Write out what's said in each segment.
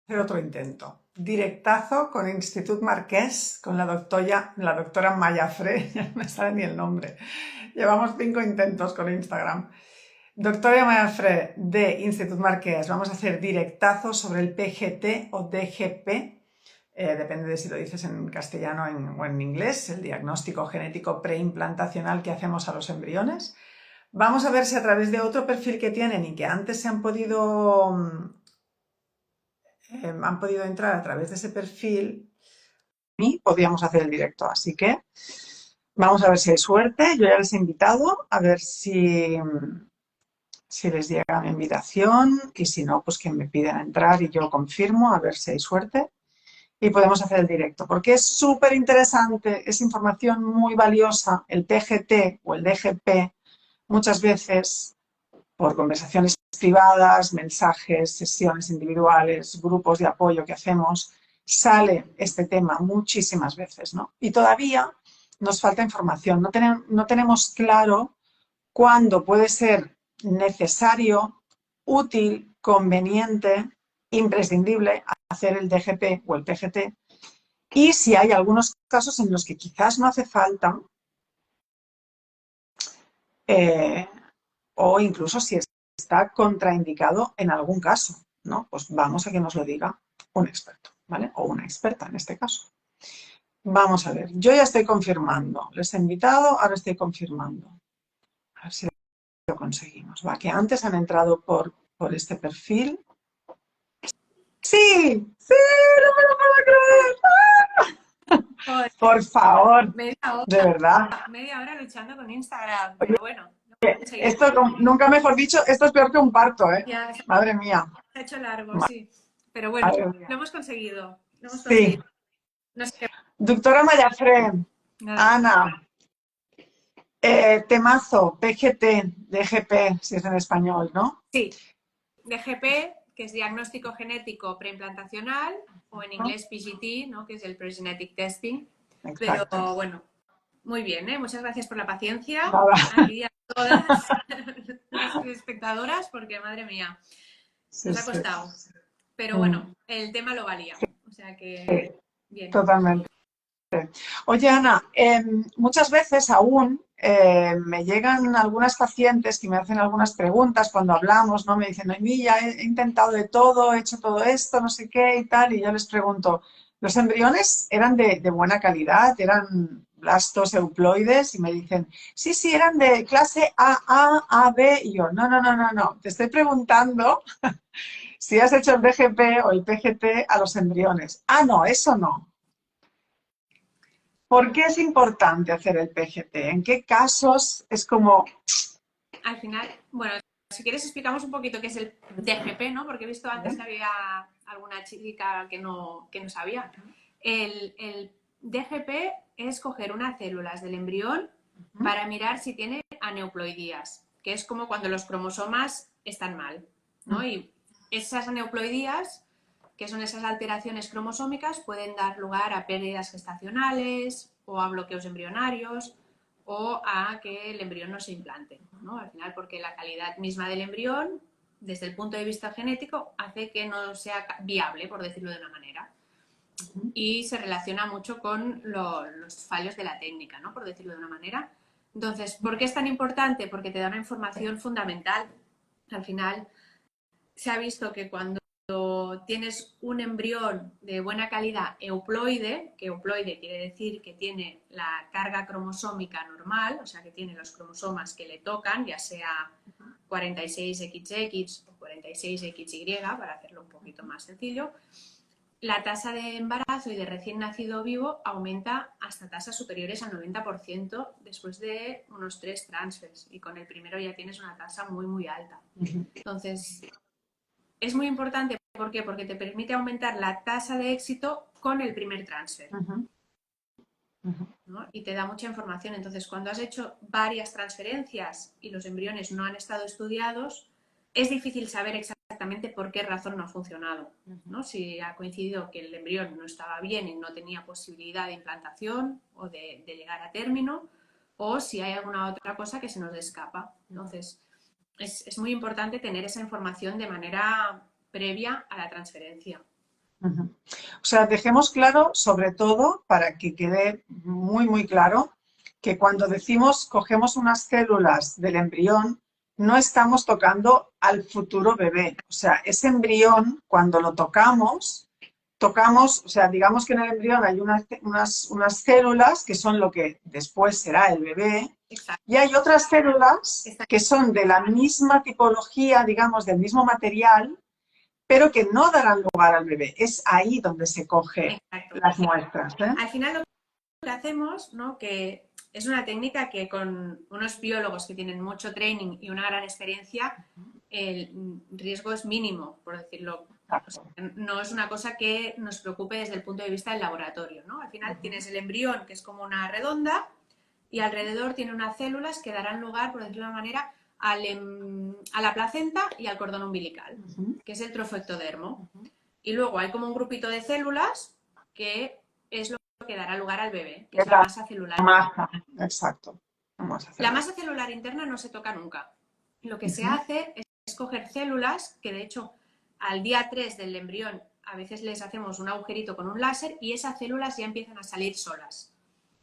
Hacer otro intento. Directazo con Institut Marqués, con la doctora Mayafré, ya no me sale ni el nombre. Llevamos 5 intentos con Instagram. Doctora Mayafré de Institut Marqués, vamos a hacer directazo sobre el PGT o DGP, depende de si lo dices en castellano o en inglés, el diagnóstico genético preimplantacional que hacemos a los embriones. Vamos a ver si a través de otro perfil que tienen y que antes se han podido entrar a través de ese perfil y podríamos hacer el directo. Así que vamos a ver si hay suerte. Yo ya les he invitado a ver si les llega mi invitación y si no, pues que me piden entrar y yo confirmo a ver si hay suerte y podemos hacer el directo. Porque es súper interesante, es información muy valiosa. El PGT o el DGP muchas veces por conversaciones privadas, mensajes, sesiones individuales, grupos de apoyo que hacemos, sale este tema muchísimas veces, ¿no? Y todavía nos falta información, no tenemos claro cuándo puede ser necesario, útil, conveniente, imprescindible hacer el DGP o el PGT y si hay algunos casos en los que quizás no hace falta eh, o incluso si está contraindicado en algún caso, ¿no? Pues vamos a que nos lo diga un experto, ¿vale? O una experta en este caso. Vamos a ver, yo ya estoy confirmando, les he invitado, ahora estoy confirmando. A ver si lo conseguimos. Va, que antes han entrado por este perfil. ¡Sí! ¡Sí! ¡No me lo puedo creer! Joder, Por favor, de verdad. media hora luchando con Instagram, pero bueno, lo hemos conseguido. Esto, nunca mejor dicho, esto es peor que un parto, ¿eh? Ya se Madre mía. ha hecho largo, sí. Pero bueno, Madre mía. lo hemos conseguido. Lo hemos Sí. conseguido. No sé, Doctora Mayafré, nada. Ana, temazo, PGT, DGP, si es en español, ¿no? Sí, DGP, que es diagnóstico genético preimplantacional, o en inglés PGT, ¿no? Que es el Pre-Genetic Testing. Pero Exacto. bueno, muy bien, ¿eh? Muchas gracias por la paciencia. Nada. Aquí a todas las espectadoras, porque madre mía, Sí, nos ha sí. costado. Pero bueno, el tema lo valía. O sea que, Sí, bien. totalmente. Oye, Ana, muchas veces aún me llegan algunas pacientes que me hacen algunas preguntas cuando hablamos, ¿no? Me dicen, ay, mira, he intentado de todo, he hecho todo esto, no sé qué y tal, y yo les pregunto, ¿los embriones eran de buena calidad? ¿Eran blastos euploides? Y me dicen, sí, sí, eran de clase A, B, y yo, no, no, no, no, no, te estoy preguntando si has hecho el DGP o el PGT a los embriones. Ah, no, eso no. ¿Por qué es importante hacer el PGT? ¿En qué casos es como... Al final, bueno, si quieres explicamos un poquito qué es el DGP, ¿no? Porque he visto antes que había alguna chica que no sabía. El DGP es coger unas células del embrión para mirar si tiene aneuploidías, que es como cuando los cromosomas están mal, ¿no? Y esas aneuploidías, que son esas alteraciones cromosómicas, pueden dar lugar a pérdidas gestacionales o a bloqueos embrionarios o a que el embrión no se implante, ¿no? Al final, porque la calidad misma del embrión, desde el punto de vista genético, hace que no sea viable, por decirlo de una manera. Y se relaciona mucho con los fallos de la técnica, ¿no? Por decirlo de una manera. Entonces, ¿por qué es tan importante? Porque te da una información fundamental. Al final, se ha visto que cuando tienes un embrión de buena calidad euploide, que euploide quiere decir que tiene la carga cromosómica normal, o sea que tiene los cromosomas que le tocan, ya sea 46XX o 46XY, para hacerlo un poquito más sencillo, la tasa de embarazo y de recién nacido vivo aumenta hasta tasas superiores al 90% después de unos 3 transfers, y con el primero ya tienes una tasa muy, muy alta. Entonces, es muy importante, ¿por qué? Porque te permite aumentar la tasa de éxito con el primer transfer, ¿no? Y te da mucha información. Entonces, cuando has hecho varias transferencias y los embriones no han estado estudiados, es difícil saber exactamente por qué razón no ha funcionado, ¿no? Si ha coincidido que el embrión no estaba bien y no tenía posibilidad de implantación o de llegar a término, o si hay alguna otra cosa que se nos escapa. Entonces, es muy importante tener esa información de manera previa a la transferencia. Ujú. O sea, dejemos claro, sobre todo, para que quede muy, muy claro, que cuando decimos cogemos unas células del embrión, no estamos tocando al futuro bebé. O sea, ese embrión, cuando lo tocamos, o sea, digamos que en el embrión hay unas células que son lo que después será el bebé, Exacto. y hay otras células Exacto. que son de la misma tipología, digamos, del mismo material, pero que no darán lugar al bebé. Es ahí donde se coge Exacto. las muestras, ¿eh? Al final lo que hacemos, ¿no? Que es una técnica que con unos biólogos que tienen mucho training y una gran experiencia, el riesgo es mínimo, por decirlo. O sea, no es una cosa que nos preocupe desde el punto de vista del laboratorio, ¿no? Al final tienes el embrión, que es como una redonda, y alrededor tiene unas células que darán lugar, por decirlo de una manera, a la placenta y al cordón umbilical, que es el trofectodermo. Y luego hay como un grupito de células que es lo que dará lugar al bebé, que es la masa celular. Masa, exacto. La masa celular interna no se toca nunca. Lo que se hace es coger células, que de hecho al día 3 del embrión a veces les hacemos un agujerito con un láser y esas células ya empiezan a salir solas.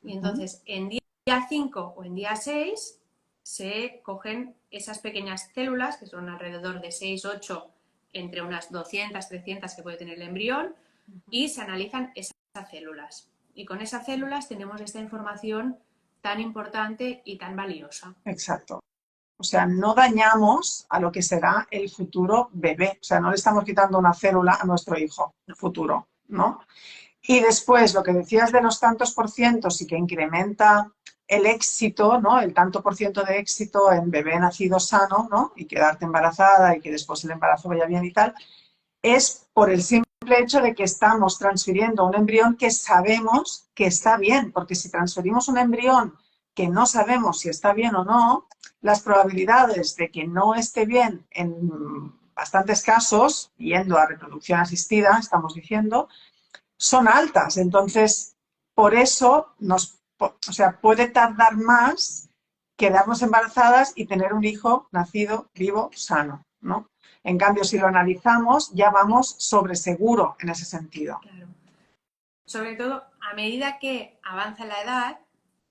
Y entonces en día 5 o en día 6 se cogen esas pequeñas células, que son alrededor de 6, 8, entre unas 200, 300 que puede tener el embrión, y se analizan esas células. Y con esas células tenemos esta información tan importante y tan valiosa. Exacto. O sea, no dañamos a lo que será el futuro bebé. O sea, no le estamos quitando una célula a nuestro hijo futuro, ¿no? Y después, lo que decías de los tantos por cientos y que incrementa el éxito, ¿no? El tanto por ciento de éxito en bebé nacido sano, ¿no? Y quedarte embarazada y que después el embarazo vaya bien y tal, es por el simple hecho de que estamos transfiriendo un embrión que sabemos que está bien, porque si transferimos un embrión que no sabemos si está bien o no, las probabilidades de que no esté bien en bastantes casos, yendo a reproducción asistida, estamos diciendo, son altas. Entonces, por eso puede tardar más quedarnos embarazadas y tener un hijo nacido vivo, sano, ¿no? En cambio, si lo analizamos, ya vamos sobre seguro en ese sentido. Claro. Sobre todo, a medida que avanza la edad,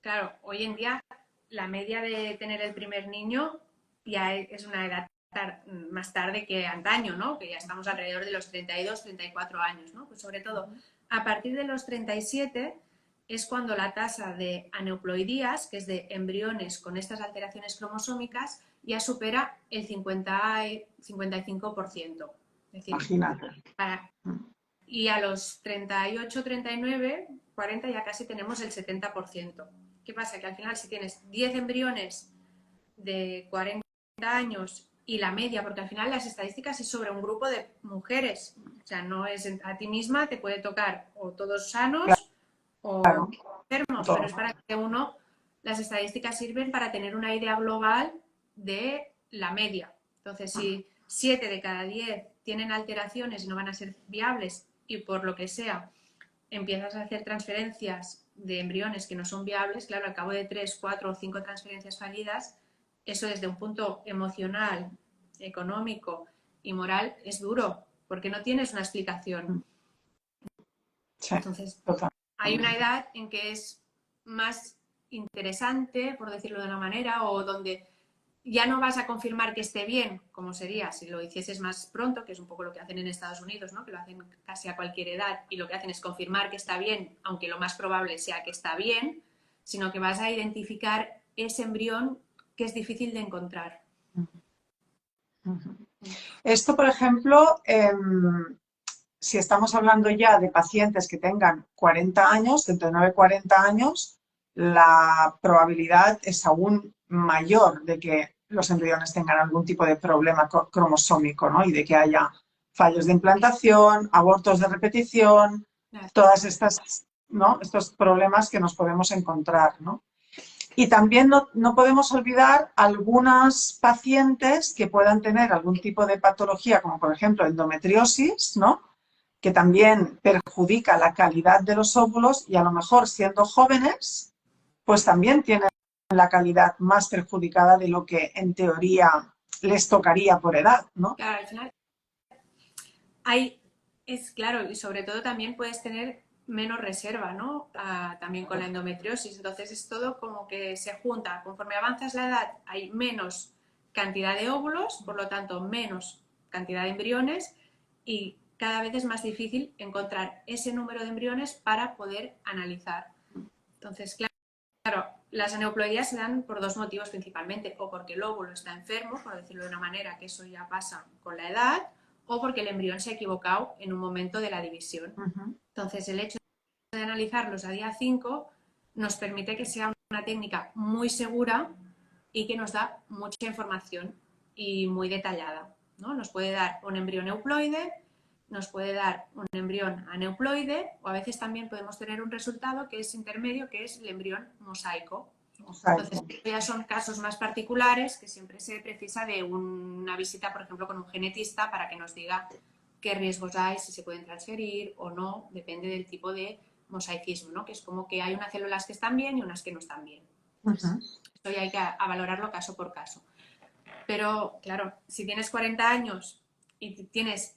claro, hoy en día la media de tener el primer niño ya es una edad más tarde que antaño, ¿no? Que ya estamos alrededor de los 32, 34 años, ¿no? Pues sobre todo, a partir de los 37 es cuando la tasa de aneuploidías, que es de embriones con estas alteraciones cromosómicas, ya supera el 55%. Es decir, imagínate. Y a los 38, 39, 40 ya casi tenemos el 70%. ¿Qué pasa? Que al final si tienes 10 embriones de 40 años y la media, porque al final las estadísticas es sobre un grupo de mujeres, o sea, no es a ti misma, te puede tocar o todos sanos o enfermos, pero es para que uno, las estadísticas sirven para tener una idea global de la media. Entonces, si 7 de cada 10 tienen alteraciones y no van a ser viables y por lo que sea empiezas a hacer transferencias de embriones que no son viables, claro, al cabo de 3, 4 o 5 transferencias fallidas, eso desde un punto emocional, económico y moral es duro, porque no tienes una explicación. Sí, entonces, hay una edad en que es más interesante, por decirlo de una manera, o donde ya no vas a confirmar que esté bien, como sería si lo hicieses más pronto, que es un poco lo que hacen en Estados Unidos, ¿no? Que lo hacen casi a cualquier edad y lo que hacen es confirmar que está bien, aunque lo más probable sea que está bien, sino que vas a identificar ese embrión que es difícil de encontrar. Esto, por ejemplo, si estamos hablando ya de pacientes que tengan 40 años, 39, 40 años, la probabilidad es aún mayor de que los embriones tengan algún tipo de problema cromosómico, ¿no? Y de que haya fallos de implantación, abortos de repetición, todas estas, ¿no? Estos problemas que nos podemos encontrar, ¿no? Y también no podemos olvidar algunas pacientes que puedan tener algún tipo de patología, como por ejemplo endometriosis, ¿no? Que también perjudica la calidad de los óvulos y a lo mejor siendo jóvenes, pues también tienen la calidad más perjudicada de lo que en teoría les tocaría por edad, ¿no? Claro, al final hay es claro, y sobre todo también puedes tener menos reserva, ¿no? También con la endometriosis. Entonces es todo como que se junta. Conforme avanzas la edad hay menos cantidad de óvulos, por lo tanto menos cantidad de embriones y cada vez es más difícil encontrar ese número de embriones para poder analizar. Entonces, claro, las aneuploidías se dan por dos motivos principalmente, o porque el óvulo está enfermo, por decirlo de una manera, que eso ya pasa con la edad, o porque el embrión se ha equivocado en un momento de la división. Entonces, el hecho de analizarlos a día 5 nos permite que sea una técnica muy segura y que nos da mucha información y muy detallada, ¿no? Nos puede dar un embrión euploide, nos puede dar un embrión aneuploide o a veces también podemos tener un resultado que es intermedio, que es el embrión mosaico. Entonces, ya son casos más particulares que siempre se precisa de una visita, por ejemplo, con un genetista para que nos diga qué riesgos hay, si se pueden transferir o no, depende del tipo de mosaicismo, ¿no? Que es como que hay unas células que están bien y unas que no están bien. Esto ya hay que valorarlo caso por caso. Pero, claro, si tienes 40 años y tienes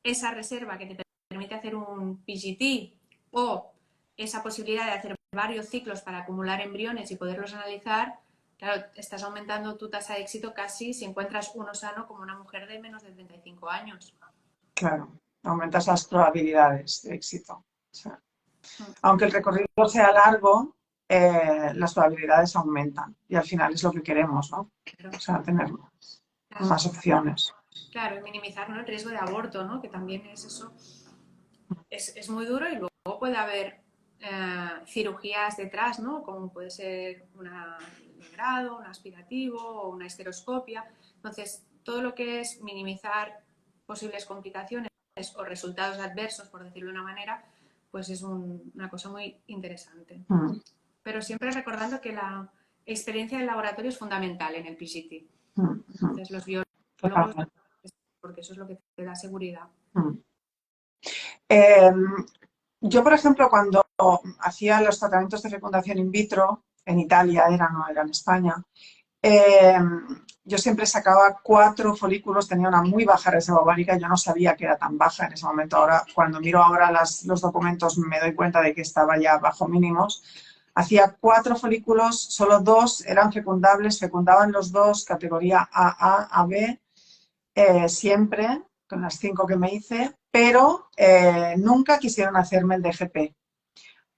esa reserva que te permite hacer un PGT o esa posibilidad de hacer varios ciclos para acumular embriones y poderlos analizar, claro, estás aumentando tu tasa de éxito casi si encuentras uno sano como una mujer de menos de 35 años. Claro, aumentas las probabilidades de éxito. O sea, aunque el recorrido sea largo, las probabilidades aumentan y al final es lo que queremos, ¿no? O sea, tener más opciones. Claro, y minimizar, ¿no?, el riesgo de aborto, ¿no? Que también es eso. Es muy duro y luego puede haber cirugías detrás, ¿no? Como puede ser una de grado, un aspirativo o una esteroscopia. Entonces, todo lo que es minimizar posibles complicaciones o resultados adversos, por decirlo de una manera, pues es una cosa muy interesante. Pero siempre recordando que la experiencia del laboratorio es fundamental en el PGT. Entonces, los biólogos, porque eso es lo que te da seguridad. Yo, por ejemplo, cuando hacía los tratamientos de fecundación in vitro, en Italia no era en España, yo siempre sacaba 4 folículos, tenía una muy baja reserva ovárica, yo no sabía que era tan baja en ese momento. Ahora, cuando miro ahora los documentos me doy cuenta de que estaba ya bajo mínimos. Hacía 4 folículos, solo 2 eran fecundables, fecundaban los 2, categoría AA, AB, siempre, con las 5 que me hice, pero nunca quisieron hacerme el DGP.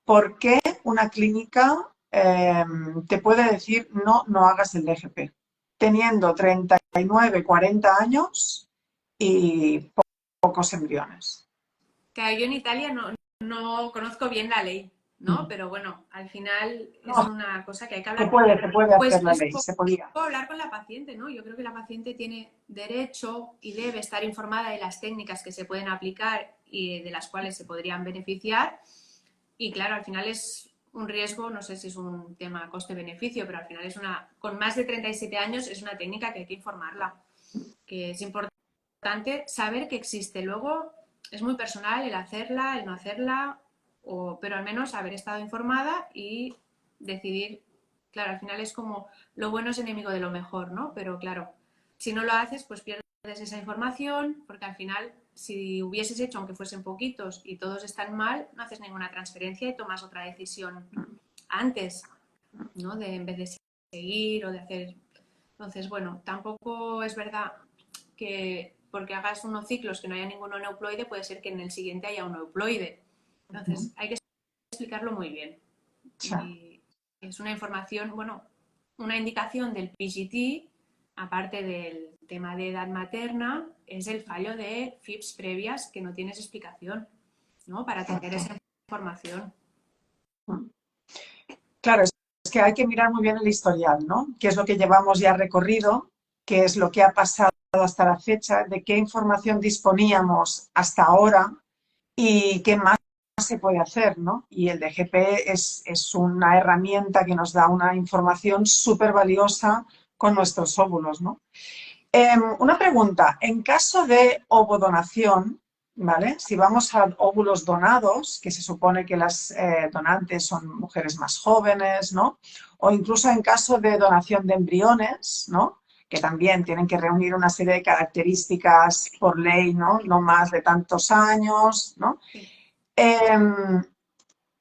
¿Por qué una clínica te puede decir no hagas el DGP? Teniendo 39, 40 años y pocos embriones. Claro, yo en Italia no conozco bien la ley, ¿no? Pero bueno, al final es una cosa que hay que hablar. Se puede hacer la ley, se podía. Hablar con la paciente, ¿no? Yo creo que la paciente tiene derecho y debe estar informada de las técnicas que se pueden aplicar y de las cuales se podrían beneficiar. Y claro, al final es un riesgo, no sé si es un tema coste-beneficio, pero al final es con más de 37 años es una técnica que hay que informarla, que es importante saber que existe. Luego es muy personal el hacerla, el no hacerla, pero al menos haber estado informada y decidir. Claro, al final es como lo bueno es enemigo de lo mejor, ¿no? Pero claro, si no lo haces, pues pierdes esa información, porque al final, si hubieses hecho, aunque fuesen poquitos, y todos están mal, no haces ninguna transferencia y tomas otra decisión antes, ¿no? En vez de seguir o de hacer. Entonces, bueno, tampoco es verdad que porque hagas unos ciclos que no haya ningún euploide, puede ser que en el siguiente haya un euploide. Entonces, hay que explicarlo muy bien. Y es una información, bueno, una indicación del PGT, aparte del tema de edad materna, es el fallo de FIPS previas que no tienes explicación, ¿no? Para tener esa información. Claro, es que hay que mirar muy bien el historial, ¿no? ¿Qué es lo que llevamos ya recorrido? ¿Qué es lo que ha pasado hasta la fecha? ¿De qué información disponíamos hasta ahora? ¿Y qué más se puede hacer, ¿no? Y el DGP es una herramienta que nos da una información súper valiosa con nuestros óvulos, ¿no? Una pregunta, en caso de ovodonación, ¿vale? Si vamos a óvulos donados, que se supone que las donantes son mujeres más jóvenes, ¿no? O incluso en caso de donación de embriones, ¿no? que también tienen que reunir una serie de características por ley, ¿no? No más de tantos años, ¿no?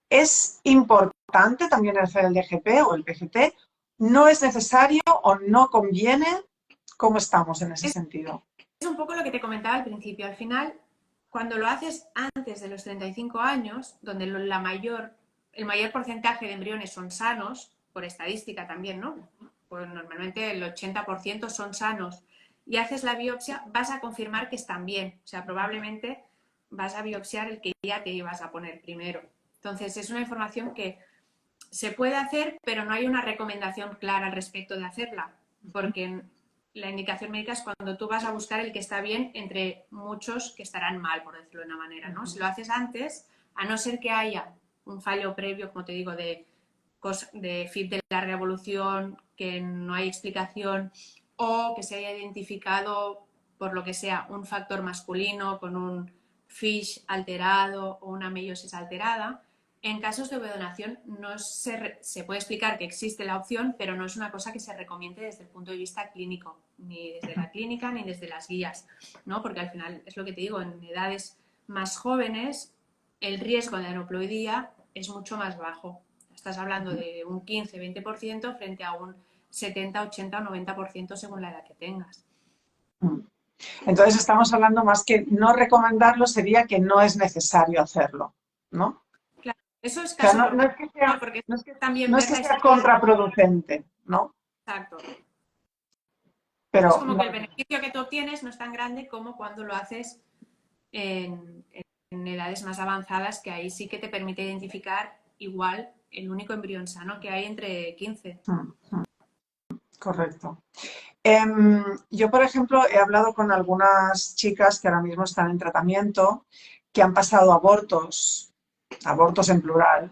Es importante también hacer el DGP o el PGT. ¿No es necesario o no conviene? ¿Cómo estamos en ese sentido? Es un poco lo que te comentaba al principio. Al final, cuando lo haces antes de los 35 años, donde el mayor porcentaje de embriones son sanos, por estadística también, ¿no? Pues normalmente el 80% son sanos, y haces la biopsia, vas a confirmar que están bien. O sea, probablemente vas a biopsiar el que ya te ibas a poner primero. Entonces, es una información que se puede hacer, pero no hay una recomendación clara al respecto de hacerla, porque la indicación médica es cuando tú vas a buscar el que está bien entre muchos que estarán mal, por decirlo de una manera, ¿no? Si lo haces antes, a no ser que haya un fallo previo, como te digo, de FIT de larga evolución, que no hay explicación, o que se haya identificado, por lo que sea, un factor masculino con un FISH alterado o una meiosis alterada. En casos de ovodonación no se puede explicar que existe la opción, pero no es una cosa que se recomiende desde el punto de vista clínico, ni desde la clínica ni desde las guías, ¿no? Porque al final es lo que te digo, en edades más jóvenes el riesgo de aneuploidía es mucho más bajo. Estás hablando de un 15-20% frente a un 70, 80 o 90% según la edad que tengas. Entonces estamos hablando más que no recomendarlo, sería que no es necesario hacerlo, ¿no? Claro, eso es O sea, caso por caso, no porque no es que, también no es ver que la sea historia. contraproducente, ¿no? Exacto. Es Pero como que el beneficio que tú obtienes no es tan grande como cuando lo haces en edades más avanzadas, que ahí sí que te permite identificar igual el único embrión sano que hay entre 15. correcto. Yo, por ejemplo, he hablado con algunas chicas que ahora mismo están en tratamiento, que han pasado abortos en plural,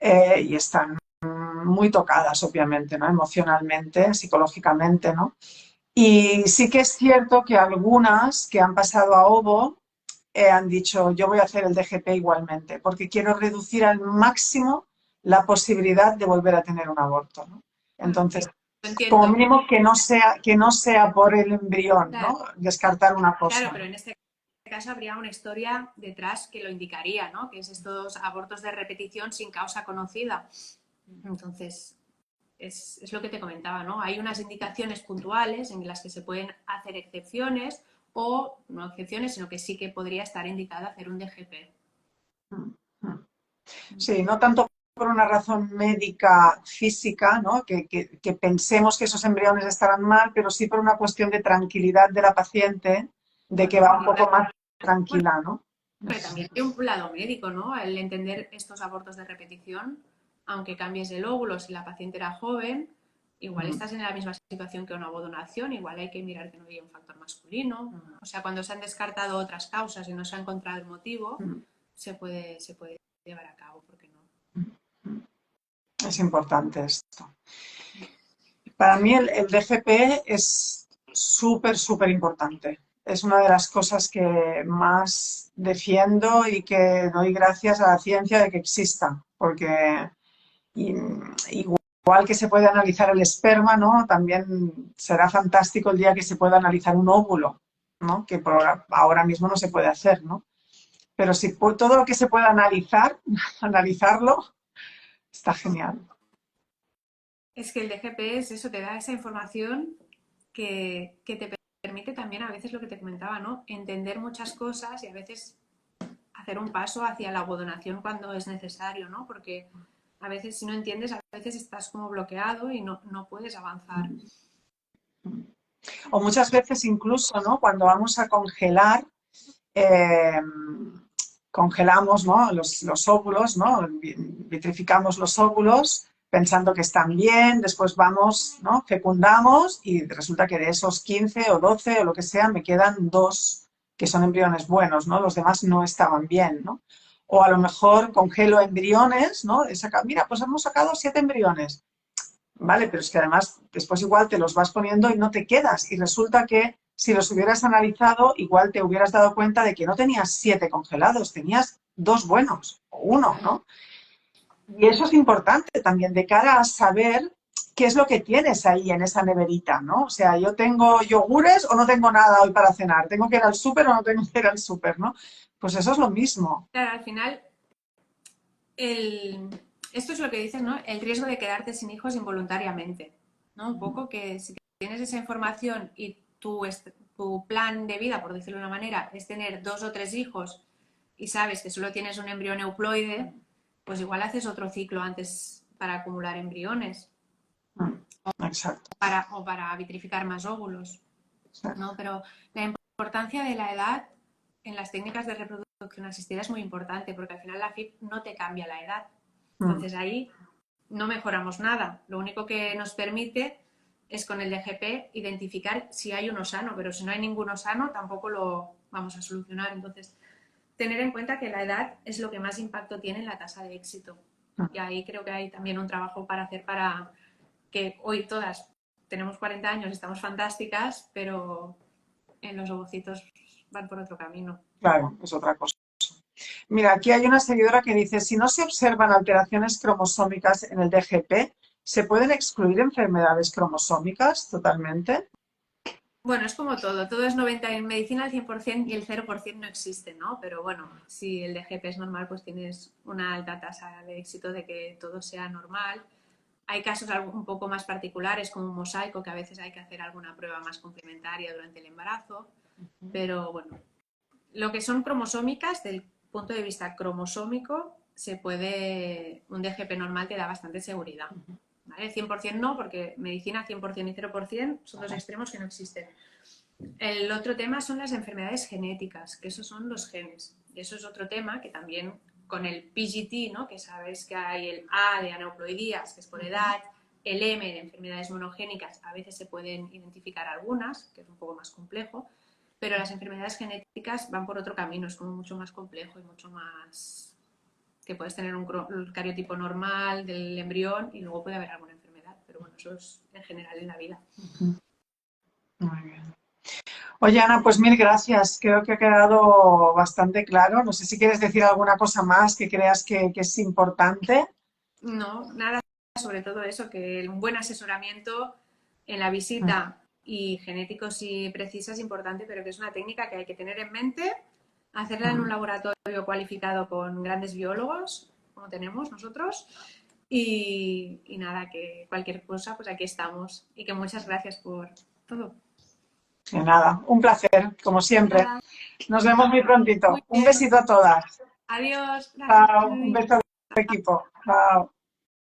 y están muy tocadas, obviamente, ¿no? Emocionalmente, psicológicamente, ¿no? Y sí que es cierto que algunas que han pasado a ovo han dicho, yo voy a hacer el DGP igualmente, porque quiero reducir al máximo la posibilidad de volver a tener un aborto, ¿no? Entonces, como Entiendo. mínimo que no sea por el embrión, Claro, ¿no? Descartar una claro, cosa. pero en este caso habría una historia detrás que lo indicaría, ¿no? Que es estos abortos de repetición sin causa conocida. Entonces, es lo que te comentaba, ¿no? Hay unas indicaciones puntuales en las que se pueden hacer excepciones, o no excepciones, sino que sí que podría estar indicada hacer un DGP. Sí, no tanto por una razón médica física, ¿no? Que pensemos que esos embriones estarán mal, pero sí por una cuestión de tranquilidad de la paciente, de que va un poco más Bueno, tranquila, ¿no? pero también hay un lado médico, ¿no? El entender estos abortos de repetición, aunque cambies el óvulo, si la paciente era joven, igual estás en la misma situación que una ovodonación, igual hay que mirar que no haya un factor masculino. O sea, cuando se han descartado otras causas y no se ha encontrado el motivo, se puede llevar a cabo, ¿por qué no? Es importante esto. Para mí el DGP es súper importante. Es una de las cosas que más defiendo y que doy gracias a la ciencia de que exista, porque igual que se puede analizar el esperma, ¿no? También será fantástico el día que se pueda analizar un óvulo, ¿no? Que por ahora mismo no se puede hacer, ¿no? Pero si todo lo que se pueda analizar, analizarlo, está genial. Es que el DGP es eso, te da esa información que te permite también a veces lo que te comentaba, ¿no? Entender muchas cosas y a veces hacer un paso hacia la ovodonación cuando es necesario, ¿no? Porque a veces si no entiendes, a veces estás como bloqueado y no puedes avanzar. O muchas veces incluso, ¿no? Cuando vamos a congelar, eh, congelamos, ¿no? Los óvulos, ¿no? Vitrificamos los óvulos pensando que están bien, después vamos, ¿no? Fecundamos y resulta que de esos 15 o 12 o lo que sea me quedan 2 que son embriones buenos, ¿no? Los demás no estaban bien, ¿no? O a lo mejor congelo embriones, ¿no? Mira, pues hemos sacado 7 embriones. Vale, pero es que además después igual te los vas poniendo y no te quedas. Y resulta que si los hubieras analizado, igual te hubieras dado cuenta de que no tenías 7 congelados, tenías 2 buenos o 1, ¿no? Y eso es importante también de cara a saber qué es lo que tienes ahí en esa neverita, ¿no? O sea, yo tengo yogures o no tengo nada hoy para cenar, tengo que ir al súper o no tengo que ir al súper, ¿no? Pues eso es lo mismo. Claro, al final, esto es lo que dices, ¿no? El riesgo de quedarte sin hijos involuntariamente, ¿no? Un poco que si tienes esa información y tu plan de vida, por decirlo de una manera, es tener 2 o 3 hijos y sabes que solo tienes un embrión euploide, pues igual haces otro ciclo antes para acumular embriones Exacto. o para vitrificar más óvulos, Sí. ¿no? Pero la importancia de la edad en las técnicas de reproducción asistida es muy importante porque al final la FIP no te cambia la edad. Entonces ahí no mejoramos nada. Lo único que nos permite es con el DGP identificar si hay uno sano, pero si no hay ninguno sano tampoco lo vamos a solucionar. Entonces, tener en cuenta que la edad es lo que más impacto tiene en la tasa de éxito. Y ahí creo que hay también un trabajo para hacer para que hoy todas tenemos 40 años, estamos fantásticas, pero en los ovocitos van por otro camino. Claro, es otra cosa. Mira, aquí hay una seguidora que dice, si no se observan alteraciones cromosómicas en el DGP, ¿se pueden excluir enfermedades cromosómicas totalmente? Bueno, es como todo es 90 en medicina al 100% y el 0% no existe, ¿no? Pero bueno, si el DGP es normal, pues tienes una alta tasa de éxito de que todo sea normal. Hay casos un poco más particulares, como un mosaico, que a veces hay que hacer alguna prueba más complementaria durante el embarazo, pero bueno, lo que son cromosómicas, del punto de vista cromosómico, un DGP normal te da bastante seguridad. ¿Vale? 100% no, porque medicina 100% y 0% son dos extremos que no existen. El otro tema son las enfermedades genéticas, que esos son los genes. Y eso es otro tema que también con el PGT, ¿no? Que sabéis que hay el A de aneuploidías, que es por edad, el M de enfermedades monogénicas, a veces se pueden identificar algunas, que es un poco más complejo, pero las enfermedades genéticas van por otro camino, es como mucho más complejo y mucho más... que puedes tener un cariotipo normal del embrión y luego puede haber alguna enfermedad, pero bueno, eso es en general en la vida. Muy bien. Oye, Ana, pues mil gracias. Creo que ha quedado bastante claro. No sé si quieres decir alguna cosa más que creas que es importante. No, nada, sobre todo eso, que un buen asesoramiento en la visita y genético si precisa es importante, pero que es una técnica que hay que tener en mente, hacerla en un laboratorio cualificado con grandes biólogos, como tenemos nosotros, y nada, que cualquier cosa, pues aquí estamos. Y que muchas gracias por todo. De nada, un placer, como siempre. Nada, Nos vemos muy muy prontito. Un bien. besito a todas. Adiós. Gracias. Chao. Un beso al equipo. Chao.